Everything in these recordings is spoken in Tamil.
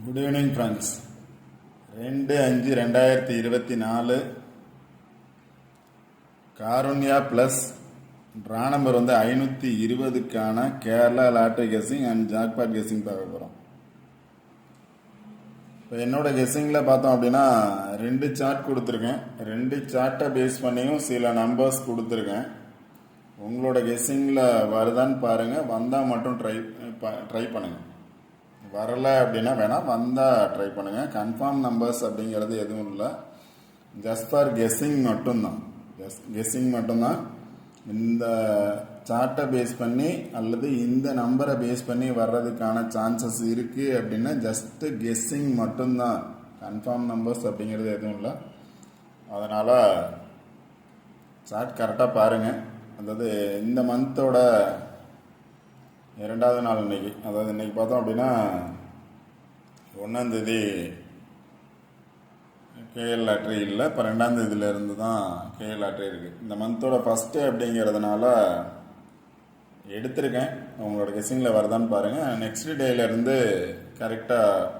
Good evening friends. 2/5/2024 Karunya plus draw number 520க்கான Kerala lottery guessing and jackpot guessing பார்க்க போகிறோம். இப்போ என்னோட கெஸ்ஸிங்கில் பார்த்தோம் அப்படின்னா 2 சார்ட் கொடுத்துருக்கேன். 2 சார்ட்டை பேஸ் பண்ணியும் சில நம்பர்ஸ் கொடுத்துருக்கேன். உங்களோட கெஸ்ஸிங்கில் வருதான்னு பாருங்கள். வந்தால் மட்டும் ட்ரை பண்ணுங்கள். வரலை அப்படின்னா வேணாம், வந்தால் ட்ரை பண்ணுங்கள். கன்ஃபார்ம் நம்பர்ஸ் அப்படிங்கிறது எதுவும் இல்லை. ஜஸ்ட் ஃபார் கெஸ்ஸிங் மட்டும்தான். கெஸ்ஸிங் மட்டும்தான். இந்த சார்ட்டை பேஸ் பண்ணி அல்லது இந்த நம்பரை பேஸ் பண்ணி வர்றதுக்கான சான்சஸ் இருக்குது அப்படின்னா ஜஸ்ட்டு கெஸ்ஸிங் மட்டும்தான். கன்ஃபார்ம் நம்பர்ஸ் அப்படிங்கிறது எதுவும் இல்லை. அதனால் சார்ட் கரெக்டாக பாருங்கள். அதாவது இந்த மந்தோட 2வது நாள் இன்னைக்கு, அதாவது இன்னைக்கு பார்த்தோம் அப்படின்னா 1ஆம் தேதி கேஎல் லாட்ரி இல்லை. இப்போ 2ஆம் தேதியிலேருந்து தான் கேஎல் லாட்ரி இருக்குது. இந்த மந்தோட ஃபஸ்ட்டு அப்படிங்கிறதுனால எடுத்திருக்கேன். உங்களோட கெஸ்ஸிங்கில் வருதான்னு பாருங்கள். நெக்ஸ்ட் டேலேருந்து கரெக்டாக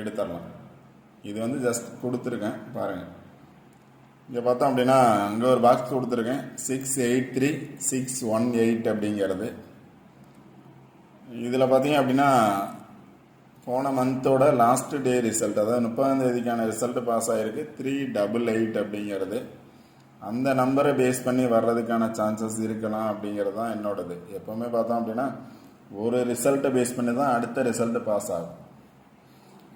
எடுத்துடலாம். இது ஜஸ்ட் கொடுத்துருக்கேன் பாருங்கள். இங்கே பார்த்தோம் அப்படின்னா இங்கே ஒரு பாக்ஸ் கொடுத்துருக்கேன். 683-618 அப்படிங்கிறது. இதில் பார்த்தீங்க அப்படின்னா போன மந்தோட லாஸ்ட் டே ரிசல்ட், அதாவது 30ஆம் தேதிக்கான ரிசல்ட் பாஸ் ஆகிருக்கு. 388 அப்படிங்கிறது. அந்த நம்பரை பேஸ் பண்ணி வர்றதுக்கான சான்சஸ் இருக்கலாம் அப்படிங்கிறது தான் என்னோடது. எப்போவுமே பார்த்தோம் அப்படின்னா ஒரு ரிசல்ட்டை பேஸ் பண்ணி தான் அடுத்த ரிசல்ட்டு பாஸ் ஆகும்.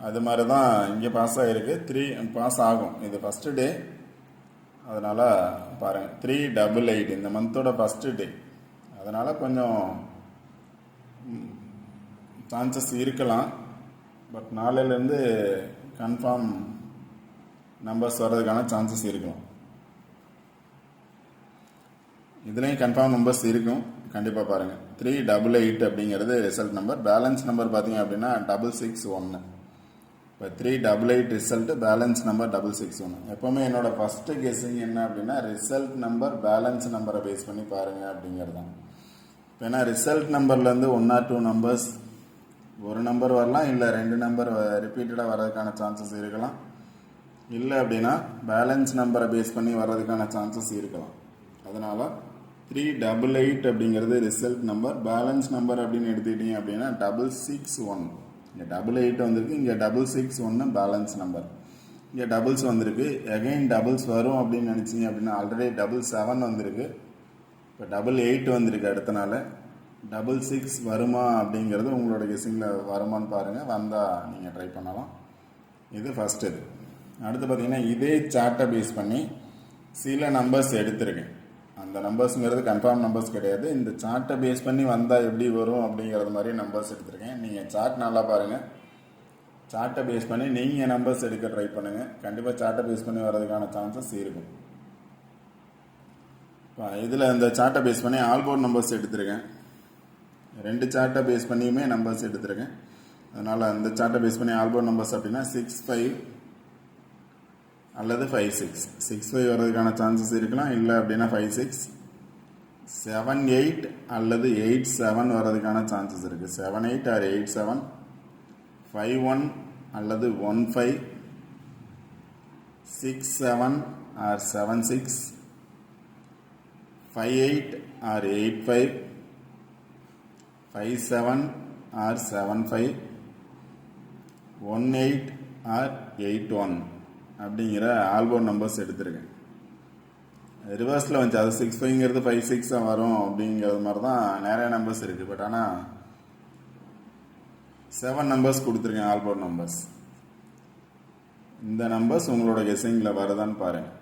அது மாதிரி தான் இங்கே பாஸ் ஆகிருக்கு. 3 பாஸ் ஆகும். இது ஃபஸ்ட்டு டே, அதனால் பாருங்கள் 388 இந்த மந்தோட ஃபஸ்ட்டு டே. அதனால் கொஞ்சம் சான்சஸ் இருக்கலாம். பட் நாளையிலேருந்து கன்ஃபார்ம் நம்பர்ஸ் வர்றதுக்கான சான்சஸ் இருக்கும். இதுலேயும் கன்ஃபார்ம் நம்பர்ஸ் இருக்கும். கண்டிப்பாக பாருங்கள். 388 அப்படிங்கிறது ரிசல்ட் நம்பர். பேலன்ஸ் நம்பர் பார்த்தீங்க அப்படின்னா 661. இப்போ 388 ரிசல்ட்டு, பேலன்ஸ் நம்பர் 661. எப்போவுமே என்னோட ஃபஸ்ட்டு கெஸ்ஸிங் என்ன அப்படின்னா ரிசல்ட் நம்பர் பேலன்ஸ் நம்பரை பேஸ் பண்ணி பாருங்கள் அப்படிங்கிறது தான். ஏன்னா ரிசல்ட் நம்பர்லேருந்து 1 or 2 நம்பர்ஸ், ஒரு நம்பர் வரலாம், இல்லை 2 நம்பர் ரிப்பீட்டடாக வர்றதுக்கான சான்சஸ் இருக்கலாம். இல்லை அப்படின்னா பேலன்ஸ் நம்பரை பேஸ் பண்ணி வர்றதுக்கான சான்சஸ் இருக்கலாம். அதனால் 388 அப்படிங்கிறது ரிசல்ட் நம்பர். பேலன்ஸ் நம்பர் அப்படின்னு எடுத்துக்கிட்டீங்க அப்படின்னா 661. இங்கே 88 வந்திருக்கு, இங்கே 661 பேலன்ஸ் நம்பர். இங்கே டபுள்ஸ் வந்திருக்கு. எகைன் டபுள்ஸ் வரும் அப்படின்னு நினச்சிங்க அப்படின்னா ஆல்ரெடி 7 வந்திருக்கு. இப்போ 88 வந்திருக்கு. அடுத்த நாள் 66 வருமா அப்படிங்கிறது உங்களோட கெஸ்ஸிங்கில் வருமானு பாருங்கள். வந்தால் நீங்கள் ட்ரை பண்ணலாம். இது ஃபஸ்ட்டு. இது அடுத்து பார்த்தீங்கன்னா இதே சார்ட்டை பேஸ் பண்ணி சில நம்பர்ஸ் எடுத்திருக்கேன். அந்த நம்பர்ஸுங்கிறது கன்ஃபார்ம் நம்பர்ஸ் கிடையாது. இந்த சார்ட்டை பேஸ் பண்ணி வந்தால் எப்படி வரும் அப்படிங்கிறது மாதிரி நம்பர்ஸ் எடுத்திருக்கேன். நீங்கள் சார்ட் நல்லா பாருங்கள். சார்ட்டை பேஸ் பண்ணி நீங்கள் நம்பர்ஸ் எடுக்க ட்ரை பண்ணுங்கள். கண்டிப்பாக சார்ட்டை பேஸ் பண்ணி வர்றதுக்கான சான்சஸ் இருக்கும். இதில் இந்த சார்ட்டை பேஸ் பண்ணி ஆல்போர்ட் நம்பர்ஸ் எடுத்திருக்கேன். 2 சார்ட்டை பேஸ் பண்ணியுமே நம்பர்ஸ் எடுத்திருக்கேன். அதனால் இந்த சார்ட்டை பேஸ் பண்ணி ஆல்போர்ட் நம்பர்ஸ் அப்படின்னா 65 அல்லது 56. 65 வர்றதுக்கான சான்சஸ் இருக்கலாம். இல்லை அப்படின்னா 56, 78 அல்லது 87 வர்றதுக்கான சான்சஸ் இருக்குது. 78 or 87, 51 அல்லது 15, 67 or 76, 58 or 85, 57 or 75, 18 or 81 அப்படிங்கிற ஆல்போர்ட் நம்பர்ஸ் எடுத்திருக்கேன். ரிவர்ஸில் வந்துச்சு. அது 65ங்கிறது 56 வரும் அப்படிங்கிறது மாதிரி தான் நிறைய நம்பர்ஸ் இருக்குது. பட் ஆனால் 7 நம்பர்ஸ் கொடுத்துருக்கேன் ஆல்போர்ட் நம்பர்ஸ். இந்த நம்பர்ஸ் உங்களோட கெஸ்ஸிங்கில் வருதான்னு பாருங்கள்.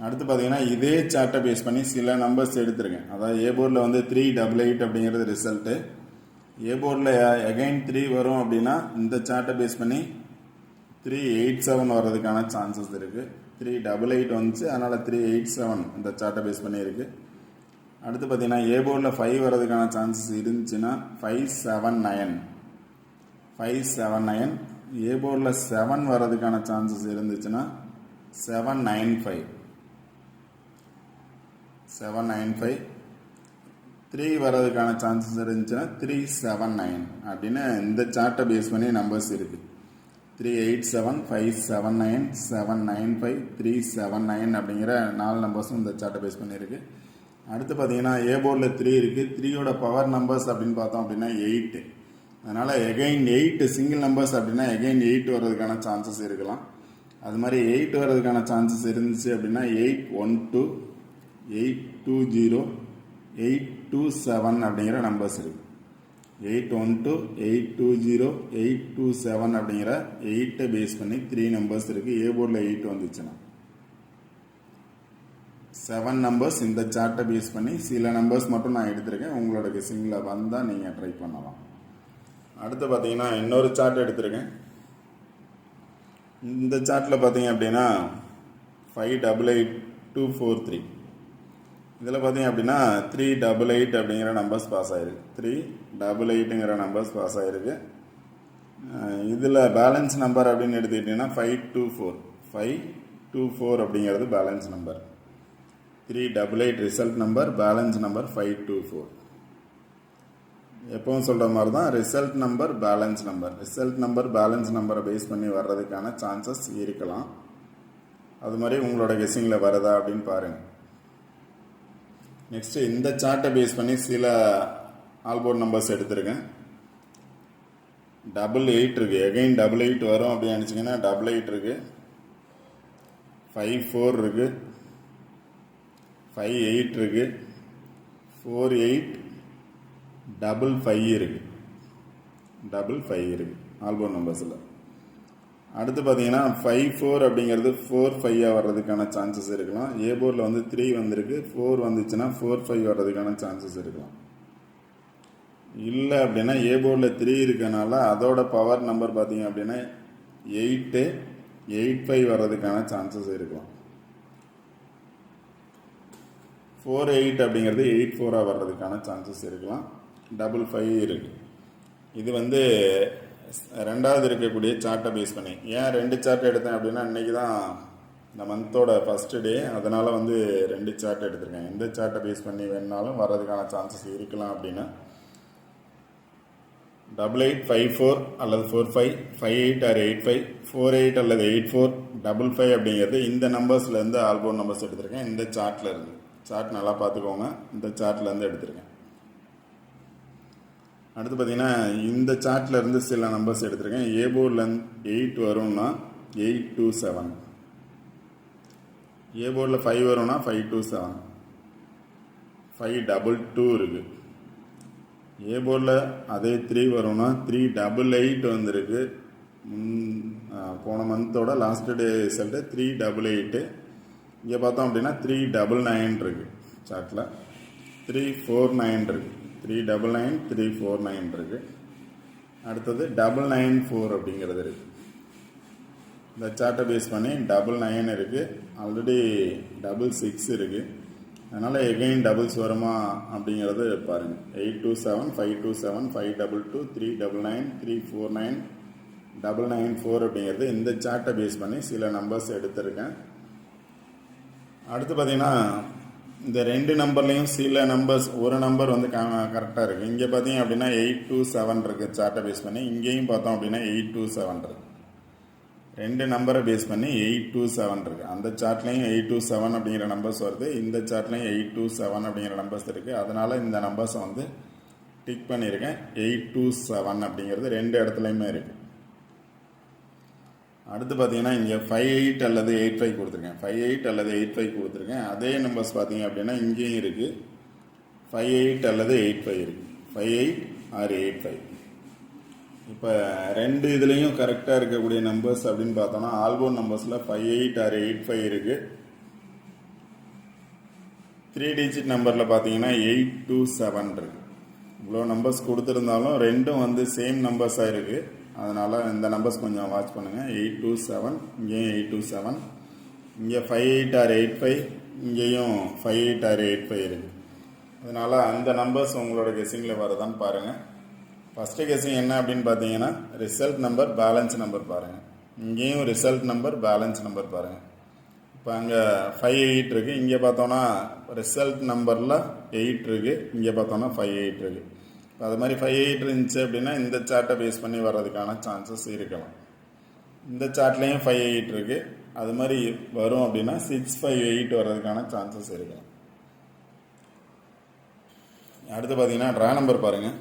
அடுத்து பார்த்தீங்கன்னா இதே சார்ட்டை பேஸ் பண்ணி சில நம்பர்ஸ் எடுத்திருக்கேன். அதாவது ஏ போர்டில் 388 அப்படிங்கிறது ரிசல்ட்டு. ஏ போர்டில் எகைன் 3 வரும் அப்படின்னா இந்த சார்ட்டை பேஸ் பண்ணி 387 வர்றதுக்கான சான்சஸ் இருக்குது. 388 வந்துச்சு, அதனால் 387 இந்த சார்ட்டை பேஸ் பண்ணி இருக்குது. அடுத்து பார்த்தீங்கன்னா ஏ போர்டில் 5 வர்றதுக்கான சான்சஸ் இருந்துச்சுன்னா 579. ஏ போர்டில் 7 வர்றதுக்கான சான்சஸ் இருந்துச்சுன்னா 795. 3 வர்றதுக்கான சான்சஸ் இருந்துச்சுன்னா 379 அப்படின்னு இந்த சார்ட்டை பேஸ் பண்ணி நம்பர்ஸ் இருக்குது. 387 579 795 379 அப்படிங்கிற 4 நம்பர்ஸும் இந்த சார்ட்டை பேஸ் பண்ணியிருக்கு. அடுத்து பார்த்தீங்கன்னா ஏ போர்டில் 3 இருக்குது. 3யோட பவர் நம்பர்ஸ் அப்படின்னு பார்த்தோம் அப்படின்னா 8. அதனால் எகைன் 8 சிங்கிள் நம்பர்ஸ் அப்படின்னா எகைன் 8 வர்றதுக்கான சான்சஸ் இருக்கலாம். அது மாதிரி 8 வர்றதுக்கான சான்சஸ் இருந்துச்சு அப்படின்னா 812 820 827 அப்படிங்கிற நம்பர்ஸ் இருக்குது. 812 820 827 அப்படிங்கிற 8 பேஸ் பண்ணி 3 நம்பர்ஸ் இருக்குது. ஏ போர்டில் 8 வந்துச்சுன்னா 7 நம்பர்ஸ் இந்த சார்ட்டை பேஸ் பண்ணி சில நம்பர்ஸ் மட்டும் நான் எடுத்திருக்கேன். உங்களோட கெஸ்ஸிங்கில் வந்தால் நீங்கள் ட்ரை பண்ணலாம். அடுத்து பார்த்தீங்கன்னா இன்னொரு சார்ட் எடுத்திருக்கேன். இந்த சார்ட்டில் பார்த்தீங்க அப்படின்னா 588243 இதில் பார்த்தீங்க அப்படின்னா 388 அப்படிங்கிற நம்பர்ஸ் பாஸ் ஆகிருக்கு. 388ங்கிற நம்பர்ஸ் பாஸ் ஆகிருக்கு. இதில் பேலன்ஸ் நம்பர் அப்படின்னு எடுத்துக்கிட்டிங்கன்னா 524 அப்படிங்கிறது balance number. 388 result number, balance number 524. எப்பவும் சொல்கிற மாதிரி தான் result number balance number. Result number balance நம்பரை பேஸ் பண்ணி வர்றதுக்கான சான்சஸ் இருக்கலாம். அது மாதிரி உங்களோட கெஸ்ஸிங்கில் வருதா அப்படின்னு பாருங்கள். நெக்ஸ்ட்டு இந்த சார்ட்டை பேஸ் பண்ணி சில ஆல்போர்ட் நம்பர்ஸ் எடுத்திருக்கேன். 88 இருக்குது. எகைன் 88 வரும் அப்படின்னு நினச்சிங்கன்னா 88 இருக்குது. 54 இருக்குது. 58 இருக்குது. 4855 இருக்குது. 55 இருக்குது ஆல்போர்ட் நம்பர்ஸில். அடுத்து பார்த்தீங்கன்னா 54 அப்படிங்கிறது 45 வர்றதுக்கான சான்சஸ் இருக்கலாம். ஏ போர்டில் வந்து 3 வந்திருக்கு. 4 வந்துச்சுன்னா 45 வர்றதுக்கான சான்சஸ் இருக்கலாம். இல்லை அப்படின்னா ஏ போர்டில் 3 இருக்கனால அதோட பவர் நம்பர் பார்த்தீங்க அப்படின்னா 885 வர்றதுக்கான சான்சஸ் இருக்கலாம். 48 அப்படிங்கிறது 84 வர்றதுக்கான சான்சஸ் இருக்கலாம். 55 இருக்குது. இது வந்து ரெண்டாவது இருக்கக்கூடிய சார்ட்டை பேஸ் பண்ணி. ஏன் 2 சார்ட் எடுத்தேன் அப்படின்னா இன்றைக்கி தான் இந்த மந்தோட ஃபஸ்ட்டு டே, அதனால் வந்து 2 சார்ட் எடுத்திருக்கேன். எந்த சார்ட்டை பேஸ் பண்ணி வேணுனாலும் வர்றதுக்கான சான்சஸ் இருக்கலாம். அப்படின்னா 8854 அல்லது 45 58 or 85 48 அல்லது 84 55 அப்படிங்கிறது இந்த நம்பர்ஸ்லேருந்து ஆல்போர்ட் நம்பர்ஸ் எடுத்திருக்கேன். இந்த சார்ட்டில் இருந்து சார்ட் நல்லா பார்த்துக்கோங்க. இந்த சார்ட்லேருந்து எடுத்திருக்கேன். அடுத்து பார்த்தீங்கன்னா இந்த சார்ட்டில் இருந்து சில நம்பர்ஸ் எடுத்திருக்கேன். ஏ போர்டில் 8 வரும்னா 827. ஏ போர்டில் 5 வரும்னா 527. 522 இருக்குது. ஏ போர்டில் அதே 3 வரும்னா 388 வந்திருக்கு. போன மந்தோட லாஸ்ட் டே ரிசல்ட்டு 388. இங்கே பார்த்தோம் அப்படின்னா 399 இருக்குது. சார்ட்டில் 349 இருக்குது. 399 349 இருக்குது. அடுத்தது 994 அப்படிங்கிறது இருக்குது. இந்த சார்ட்டை பேஸ் பண்ணி 99 இருக்குது. ஆல்ரெடி 66 இருக்குது. அதனால் எகைன் டபுள்ஸ் வருமா அப்படிங்கிறது பாருங்கள். 827 527 522 399 349 994 அப்படிங்கிறது இந்த சார்ட்டை பேஸ் பண்ணி சில நம்பர்ஸ் எடுத்திருக்கேன். அடுத்து பார்த்தீங்கன்னா இந்த 2 நம்பர்லேயும் சில நம்பர்ஸ் ஒரு நம்பர் வந்து கரெக்டாக இருக்குது. இங்கே பார்த்தீங்க அப்படின்னா 827 இருக்குது சார்ட்டை பேஸ் பண்ணி. இங்கேயும் பார்த்தோம் அப்படின்னா 827 இருக்குது. 2 நம்பரை பேஸ் பண்ணி 827 இருக்குது. அந்த சார்ட்லேயும் 827 அப்படிங்கிற நம்பர்ஸ் வருது. இந்த சார்ட்லேயும் 827 அப்படிங்கிற நம்பர்ஸ் இருக்குது. அதனால் இந்த நம்பர்ஸை வந்து டிக் பண்ணியிருக்கேன். 827 அப்படிங்கிறது 2 இடத்துலையுமே இருக்குது. அடுத்து பார்த்தீங்கன்னா இங்கே 58 அல்லது 85 கொடுத்துருக்கேன். 58 அல்லது 85 கொடுத்துருக்கேன். அதே நம்பர்ஸ் பார்த்தீங்க அப்படின்னா இங்கேயும் இருக்குது. 58 அல்லது 85 இருக்குது. 58 or 85. இப்போ 2 இதுலேயும் கரெக்டாக இருக்கக்கூடிய நம்பர்ஸ் அப்படின்னு பார்த்தோன்னா ஆல்போர்ட் நம்பர்ஸில் 58 or 85 இருக்குது. 3 டிஜிட் நம்பரில் பார்த்தீங்கன்னா 827 இருக்குது. இவ்வளோ நம்பர்ஸ் கொடுத்துருந்தாலும் 2ம் வந்து சேம் நம்பர்ஸாக இருக்குது. அதனால் இந்த நம்பர்ஸ் கொஞ்சம் வாட்ச் பண்ணுங்கள். 827 இங்கேயும் 827, இங்கே 58 or 85, இங்கேயும் 58 or 85 இருக்குது. அதனால் அந்த நம்பர்ஸ் உங்களோட கெஸ்ஸிங்கில் வருதான்னு பாருங்கள். ஃபஸ்ட்டு கெஸ்ஸிங் என்ன அப்படின்னு பார்த்தீங்கன்னா ரிசல்ட் நம்பர் பேலன்ஸ் நம்பர் பாருங்கள். இங்கேயும் ரிசல்ட் நம்பர் பேலன்ஸ் நம்பர் பாருங்கள். இப்போ அங்கே 5 8 இருக்குது, இங்கே பார்த்தோன்னா ரிசல்ட் நம்பரில் 8 இருக்குது, இங்கே பார்த்தோன்னா 5 8 இருக்குது. இப்போ அது மாதிரி 5 8 இருந்துச்சு அப்படின்னா இந்த சார்ட்டை பேஸ் பண்ணி வர்றதுக்கான சான்சஸ் இருக்கலாம். இந்த சார்ட்லேயும் 5 8 இருக்குது, அது மாதிரி வரும் அப்படின்னா 6 5 8 வர்றதுக்கான சான்சஸ் இருக்கலாம். அடுத்து பார்த்தீங்கன்னா ட்ரா நம்பர் பாருங்கள்.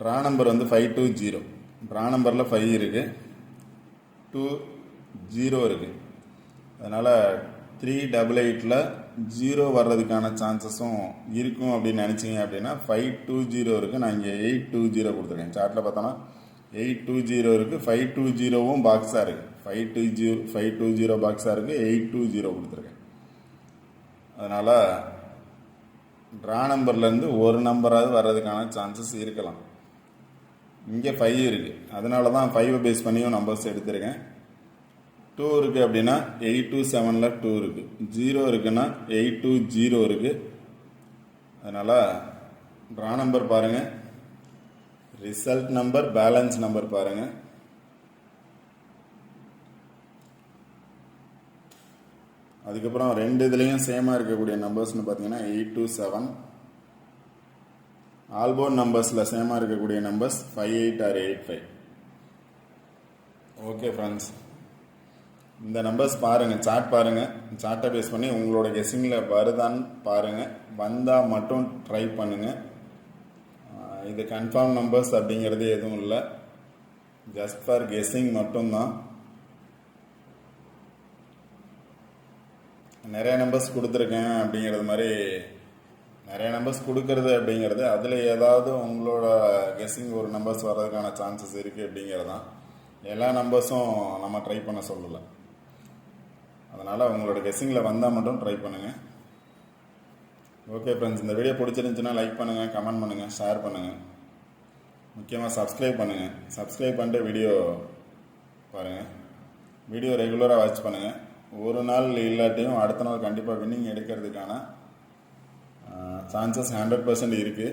ட்ரா நம்பர் வந்து 5 2 0. ட்ரா நம்பரில் 5 இருக்குது, 2 0 இருக்குது. அதனால் 3 8 8ல் 0 வர்றதுக்கான சான்சஸும் இருக்கும் அப்படின்னு நினச்சிங்க அப்படின்னா 5 2 0 இருக்குது. நான் இங்கே 8 2 0 கொடுத்துருக்கேன். சார்ட்டில் பார்த்தோன்னா 8 2 0 இருக்குது, 5 2 0வும் பாக்ஸாக இருக்குது. 5 2 0 பாக்ஸாக இருக்குது, 8 2 0 கொடுத்துருக்கேன். அதனால் ட்ரா நம்பர்லேருந்து ஒரு நம்பராவது வர்றதுக்கான சான்சஸ் இருக்கலாம். இங்கே 5 இருக்குது, அதனால தான் 5 பேஸ் பண்ணியும் நம்பர்ஸ் எடுத்திருக்கேன். 2 இருக்குது அப்படின்னா 8 2 7ல் 2 இருக்குது. 0 இருக்குன்னா 8 2 0 இருக்குது. அதனால் ட்ரா நம்பர் பாருங்கள், ரிசல்ட் நம்பர், பேலன்ஸ் நம்பர் பாருங்கள். அதுக்கப்புறம் ரெண்டு இதுலேயும் சேமாக இருக்கக்கூடிய நம்பர்ஸ்னு பார்த்தீங்கன்னா 8 2 7. ஆல்போர்ட் நம்பர்ஸில் சேமாக இருக்கக்கூடிய நம்பர்ஸ் 5 8 or 8 5. ஓகே ஃப்ரெண்ட்ஸ், இந்த நம்பர்ஸ் பாருங்கள், சார்ட் பாருங்கள். சார்ட்டை பேஸ் பண்ணி உங்களோட கெஸ்ஸிங்கில் வருதான்னு பாருங்கள். வந்தால் மட்டும் ட்ரை பண்ணுங்கள். இது கன்ஃபார்ம் நம்பர்ஸ் அப்படிங்கிறது எதுவும் இல்லை, ஜஸ்ட் ஃபார் கெஸ்ஸிங் மட்டும்தான். நிறைய நம்பர்ஸ் கொடுத்துருக்கேன் அப்படிங்கிறது மாதிரி நிறைய நம்பர்ஸ் கொடுக்கறது அப்படிங்கிறது அதில் ஏதாவது உங்களோட கெஸ்ஸிங் ஒரு நம்பர்ஸ் வர்றதுக்கான சான்சஸ் இருக்குது அப்படிங்கிறது தான். எல்லா நம்பர்ஸும் நம்ம ட்ரை பண்ண சொல்லலை. அதனால் உங்களோட கெஸ்ஸிங்கில் வந்தால் மட்டும் ட்ரை பண்ணுங்கள். ஓகே ஃப்ரெண்ட்ஸ், இந்த வீடியோ பிடிச்சிருந்துச்சுன்னா லைக் பண்ணுங்கள், கமெண்ட் பண்ணுங்கள், ஷேர் பண்ணுங்கள். முக்கியமாக சப்ஸ்கிரைப் பண்ணுங்கள். சப்ஸ்கிரைப் பண்ணிட்டு வீடியோ பாருங்கள். வீடியோ ரெகுலராக வாட்ச் பண்ணுங்கள். ஒரு நாள் இல்லாட்டியும் அடுத்த நாள் கண்டிப்பாக வின்னிங் எடுக்கிறதுக்கான சான்சஸ் 100% இருக்குது.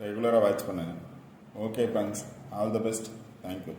ரெகுலராக வாட்ச் பண்ணுங்கள். Okay friends, all the best. Thank you.